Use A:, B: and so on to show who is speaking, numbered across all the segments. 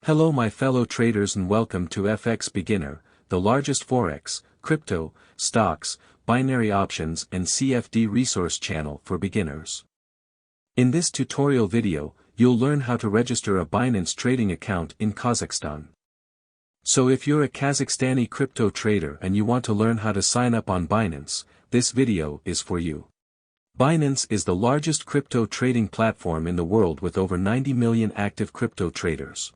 A: Hello my fellow traders and welcome to FX Beginner, the largest forex, crypto, stocks, binary options and CFD resource channel for beginners. In this tutorial video, you'll learn how to register a Binance trading account in Kazakhstan. So if you're a Kazakhstani crypto trader and you want to learn how to sign up on Binance, this video is for you. Binance is the largest crypto trading platform in the world with over 90 million active crypto traders.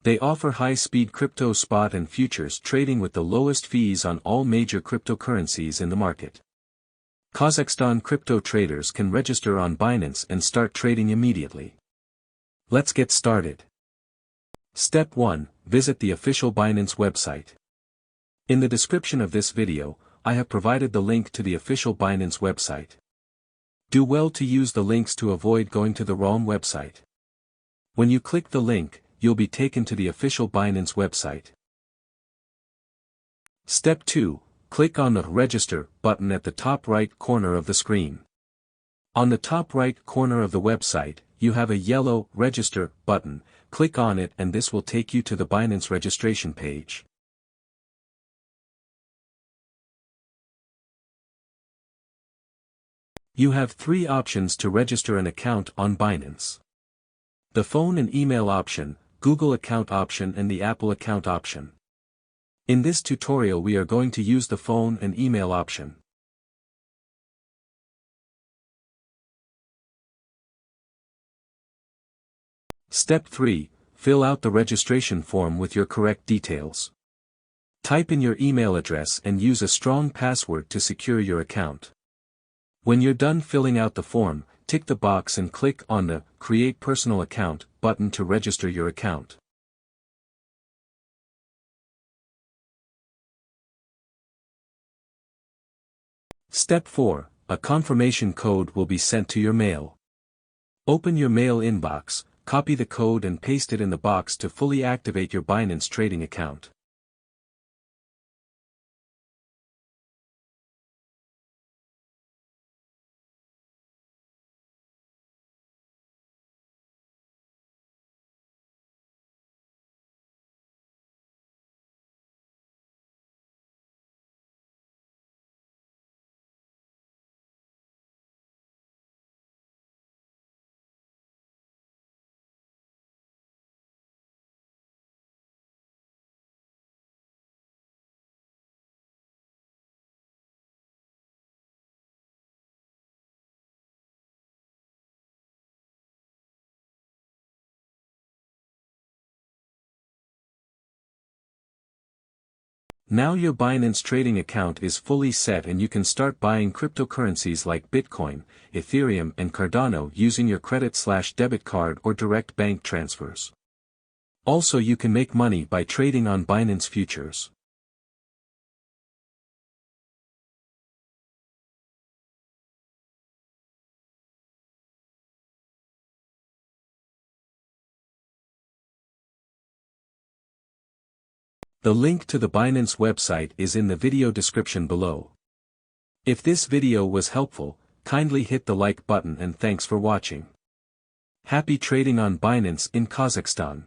A: They offer high-speed crypto spot and futures trading with the lowest fees on all major cryptocurrencies in the market. Kazakhstan crypto traders can register on Binance and start trading immediately. Let's get started. Step 1. Visit the official Binance website. In the description of this video, I have provided the link to the official Binance website. Do well to use the links to avoid going to the wrong website. When you click the link, you'll be taken to the official Binance website. Step 2. Click on the Register button at the top right corner of the screen. On the top right corner of the website, you have a yellow Register button. Click on it and this will take you to the Binance registration page. You have 3 options to register an account on Binance. The phone and email option, Google account option and the Apple account option. In this tutorial we are going to use the phone and email option. Step 3. Fill out the registration form with your correct details. Type in your email address and use a strong password to secure your account. When you're done filling out the form, tick the box and click on the Create Personal Account button to register your account. Step 4. A confirmation code will be sent to your mail. Open your mail inbox, copy the code and paste it in the box to fully activate your Binance trading account. Now your Binance trading account is fully set and you can start buying cryptocurrencies like Bitcoin, Ethereum and Cardano using your credit/debit card or direct bank transfers. Also you can make money by trading on Binance futures. The link to the Binance website is in the video description below. If this video was helpful, kindly hit the like button and thanks for watching. Happy trading on Binance in Kazakhstan.